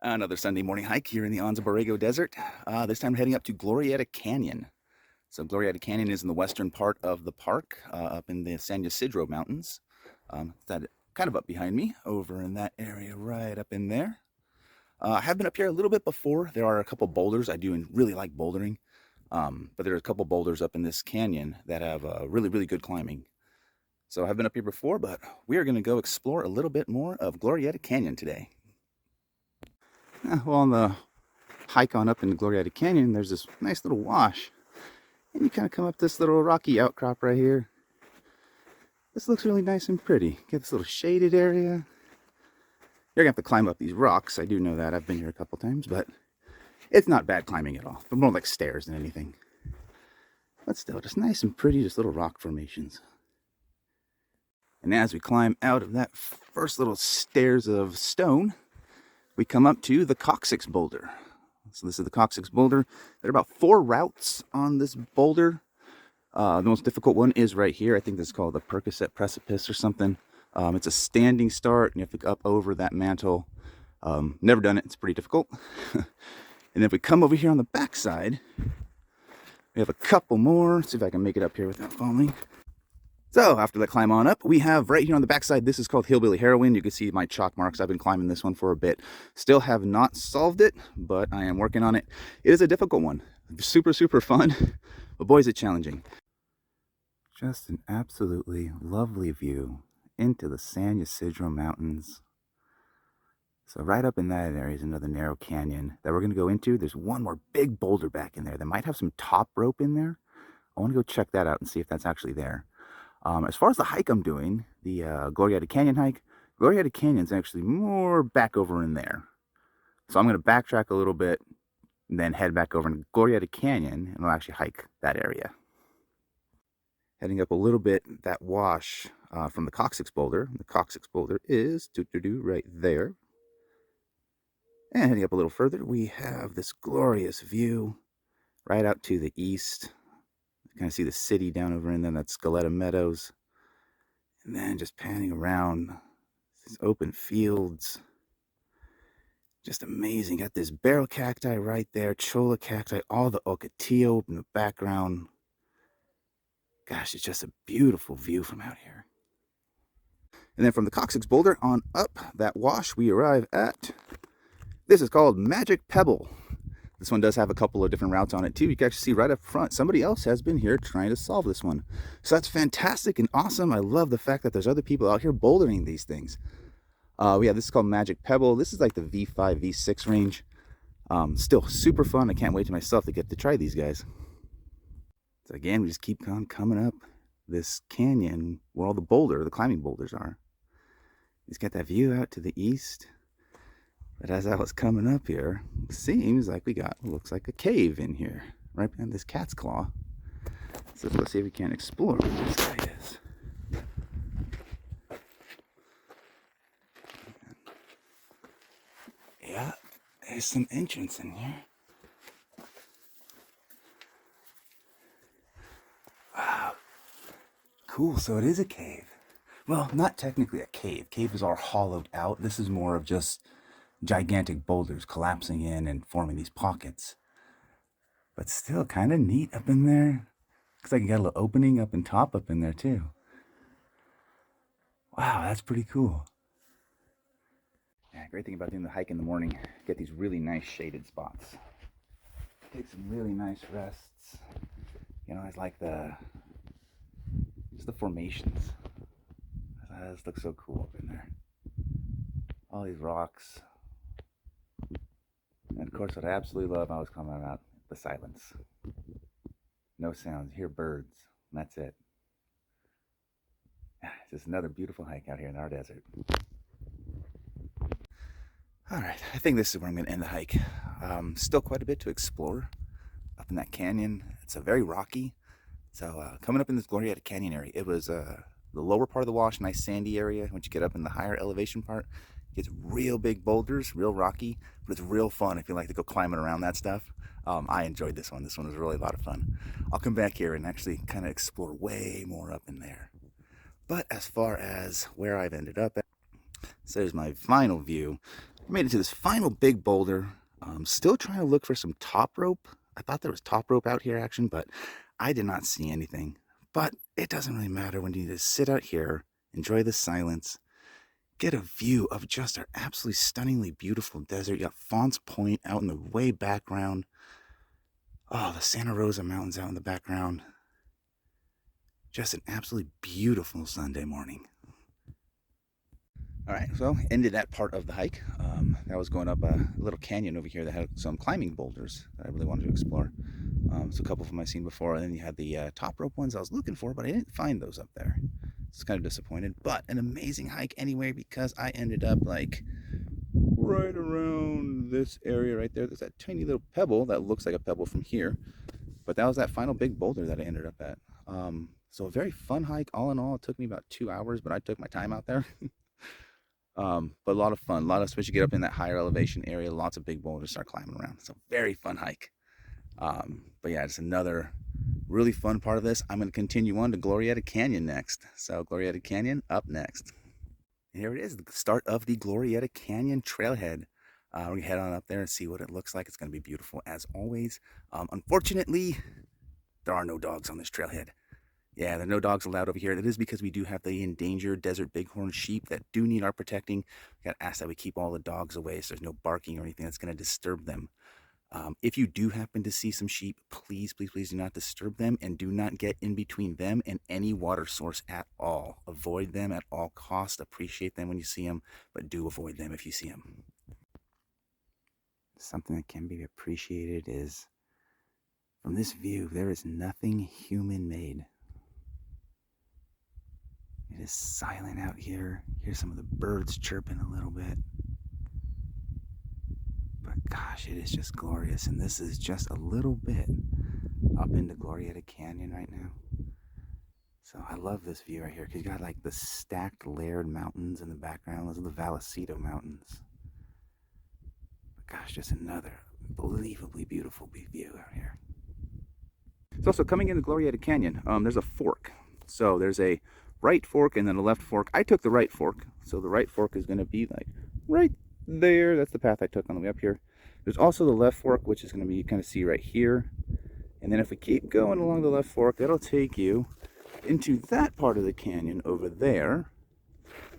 Another Sunday morning hike here in the Anza-Borrego desert. This time heading up to Glorietta Canyon. So Glorietta Canyon is in the western part of the park, up in the San Ysidro Mountains. That kind of up behind me, over in that area right up in there. I have been up here a little bit before. There are a couple boulders. I do really like bouldering, but there are a couple boulders up in this canyon that have really good climbing. So I've been up here before, but we are going to go explore a little bit more of Glorietta Canyon today. Well, on the hike on up into Glorietta Canyon, there's this nice little wash. And you kind of come up this little rocky outcrop right here. This looks really nice and pretty. Get this little shaded area. You're going to have to climb up these rocks. I do know that. I've been here a couple times, but it's not bad climbing at all. But more like stairs than anything. But still, just nice and pretty, just little rock formations. And as we climb out of that first little stairs of stone, we come up to the Coccyx boulder. So this is the Coccyx boulder. There are about 4 routes on this boulder. The most difficult one is right here. I think this is called the Percocet Precipice or something. It's a standing start, and you have to go up over that mantle. Never done it. It's pretty difficult. And if we come over here on the backside, we have a couple more. Let's see if I can make it up here without falling. So after that climb on up, we have right here on the backside, this is called Hillbilly Heroin. You can see my chalk marks. I've been climbing this one for a bit. Still have not solved it, but I am working on it. It is a difficult one. Super fun, but boy, is it challenging. Just an absolutely lovely view into the San Ysidro Mountains. So right up in that area is another narrow canyon that we're going to go into. There's one more big boulder back in there that might have some top rope in there. I want to go check that out and see if that's actually there. As far as the hike I'm doing, the Glorietta Canyon hike, Glorietta Canyon's actually more back over in there. So I'm going to backtrack a little bit and then head back over to Glorietta Canyon, and I'll actually hike that area. Heading up a little bit, that wash from the Coccyx boulder. The Coccyx boulder is right there. And heading up a little further, we have this glorious view right out to the east. You kind of see the city down over in there. That's Glorietta Meadows. And then just panning around these open fields. Just amazing. Got this barrel cacti right there, cholla cacti, all the ocotillo in the background. Gosh, it's just a beautiful view from out here. And then from the Coccyx boulder on up that wash, we arrive at, this is called Magic Pebble. This one does have a couple of different routes on it too. You can actually see right up front, somebody else has been here trying to solve this one. So that's fantastic and awesome. I love the fact that there's other people out here bouldering these things. This is called Magic Pebble. This is like the V5, V6 range. Still super fun. I can't wait to myself to get to try these guys. So again, we just keep on coming up this canyon where all the climbing boulders are. It's got that view out to the east. But as I was coming up here, it seems like we got, looks like a cave in here, right behind this cat's claw. So let's see if we can explore what this guy is. Yeah, there's some entrance in here. Wow, cool, so it is a cave. Well, not technically a cave. Caves are hollowed out. This is more of just gigantic boulders collapsing in and forming these pockets. But still kind of neat up in there. Looks like you got a little opening up in top up in there too. Wow, that's pretty cool. Yeah, great thing about doing the hike in the morning, get these really nice shaded spots. Take some really nice rests. You know, I like just the formations. This looks so cool up in there. All these rocks. And of course, what I absolutely love, I was coming about the silence. No sounds, you hear birds, and that's it. It's just another beautiful hike out here in our desert. All right, I think this is where I'm going to end the hike. Still quite a bit to explore up in that canyon. It's a very rocky. So coming up in this Glorietta Canyon area, it was the lower part of the wash, nice sandy area. Once you get up in the higher elevation part, it's real big boulders, real rocky, but it's real fun if you like to go climbing around that stuff. I enjoyed this one. This one was really a lot of fun. I'll come back here and actually kind of explore way more up in there. But as far as where I've ended up at, so there's my final view I made it to this final big boulder. Still trying to look for some top rope. I thought there was top rope out here action, but I did not see anything. But it doesn't really matter when you just sit out here, enjoy the silence, get a view of just our absolutely stunningly beautiful desert. You got Fons Point out in the way background. Oh, the Santa Rosa Mountains out in the background. Just an absolutely beautiful Sunday morning. All right, so ended that part of the hike. That was going up a little canyon over here that had some climbing boulders that I really wanted to explore. So a couple of them I've seen before, and then you had the top rope ones I was looking for, but I didn't find those up there. It's kind of disappointed, but an amazing hike anyway, because I ended up like right around this area right there. There's that tiny little pebble that looks like a pebble from here, but that was that final big boulder that I ended up at. So a very fun hike all in all. It took me about 2 hours, but I took my time out there. But a lot of fun, a lot of, especially get up in that higher elevation area, lots of big boulders start climbing around. So very fun hike. But yeah, it's another really fun part of this. I'm going to continue on to Glorietta Canyon next. So Glorietta Canyon up next. Here it is, the start of the Glorietta Canyon trailhead. We're going to head on up there and see what it looks like. It's going to be beautiful as always. Unfortunately, there are no dogs on this trailhead. Yeah, there are no dogs allowed over here. That is because we do have the endangered desert bighorn sheep that do need our protecting. We got to ask that we keep all the dogs away so there's no barking or anything that's going to disturb them. If you do happen to see some sheep, please, please, please do not disturb them and do not get in between them and any water source at all. Avoid them at all costs. Appreciate them when you see them, but do avoid them if you see them. Something that can be appreciated is from this view, there is nothing human-made. It is silent out here. Hear some of the birds chirping a little bit. But gosh, it is just glorious. And this is just a little bit up into Glorietta Canyon right now. So I love this view right here because you got like the stacked layered mountains in the background. Those are the Vallecito Mountains. But gosh, just another unbelievably beautiful view out here. It's also coming into Glorietta Canyon. There's a fork. So there's a right fork and then a left fork. I took the right fork, so the right fork is going to be like right there. That's the path I took on the way up here. There's also the left fork, which is going to be, you kind of see right here, and then if we keep going along the left fork, that'll take you into that part of the canyon over there.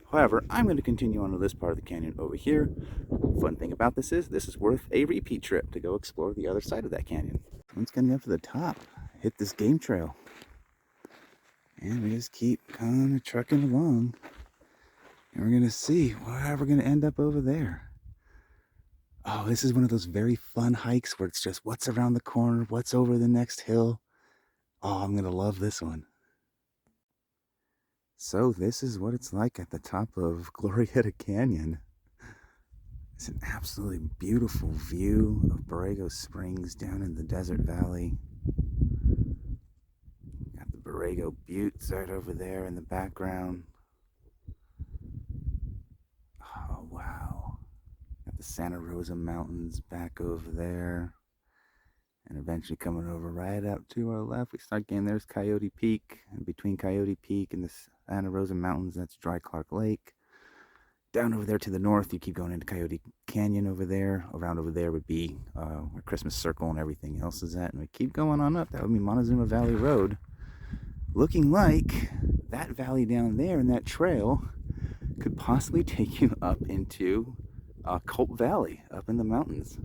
However, I'm going to continue on to this part of the canyon over here. Fun thing about this is worth a repeat trip to go explore the other side of that canyon. Once getting up to the top, hit this game trail. And we just keep kind of trucking along. And we're going to see where we're going to end up over there. Oh, this is one of those very fun hikes where it's just what's around the corner, what's over the next hill. Oh, I'm going to love this one. So this is what it's like at the top of Glorietta Canyon. It's an absolutely beautiful view of Borrego Springs down in the desert valley. Borrego Buttes right over there in the background. Oh, wow. Got the Santa Rosa Mountains back over there. And eventually coming over right out to our left, we start getting, there's Coyote Peak. And between Coyote Peak and the Santa Rosa Mountains, that's Dry Clark Lake. Down over there to the north, you keep going into Coyote Canyon over there. Around over there would be where Christmas Circle and everything else is at. And we keep going on up. That would be Montezuma Valley Road. Looking like that valley down there and that trail could possibly take you up into Culp Valley, up in the mountains.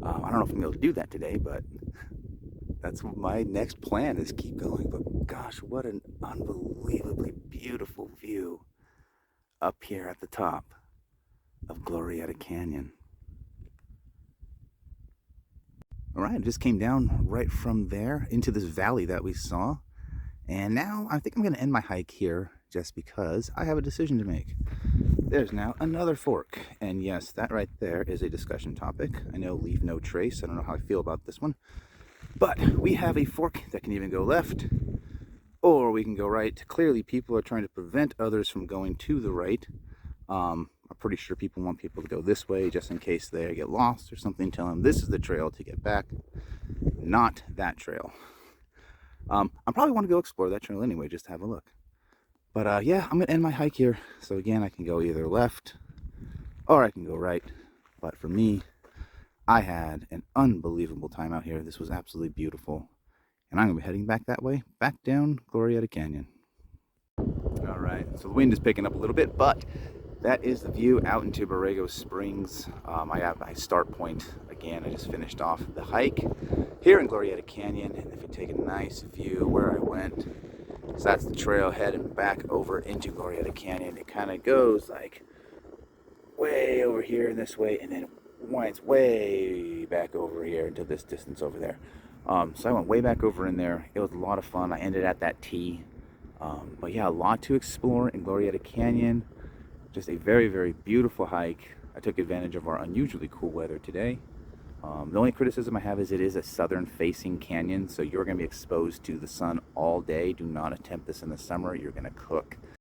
I don't know if I'm able to do that today, but that's my next plan is keep going. But gosh, what an unbelievably beautiful view up here at the top of Glorietta Canyon. All right, I just came down right from there into this valley that we saw. And now I think I'm going to end my hike here just because I have a decision to make. There's now another fork. And yes, that right there is a discussion topic. I know leave no trace. I don't know how I feel about this one. But we have a fork that can even go left or we can go right. Clearly, people are trying to prevent others from going to the right. I'm pretty sure people want people to go this way just in case they get lost or something. Tell them this is the trail to get back, not that trail. I probably want to go explore that trail anyway, just to have a look. But yeah, I'm going to end my hike here. So again, I can go either left or I can go right. But for me, I had an unbelievable time out here. This was absolutely beautiful. And I'm going to be heading back that way, back down Glorietta Canyon. All right, so the wind is picking up a little bit, but that is the view out into Borrego Springs. I have my start point again. I just finished off the hike here in Glorietta Canyon. And if you take a nice view where I went, so that's the trail heading back over into Glorietta Canyon. It kind of goes like way over here in this way, and then winds way back over here into this distance over there. So I went way back over in there. It was a lot of fun. I ended at that T. But yeah, a lot to explore in Glorietta Canyon. Just a very, very beautiful hike. I took advantage of our unusually cool weather today. The only criticism I have is it is a southern facing canyon, so you're going to be exposed to the sun all day. Do not attempt this in the summer. You're going to cook.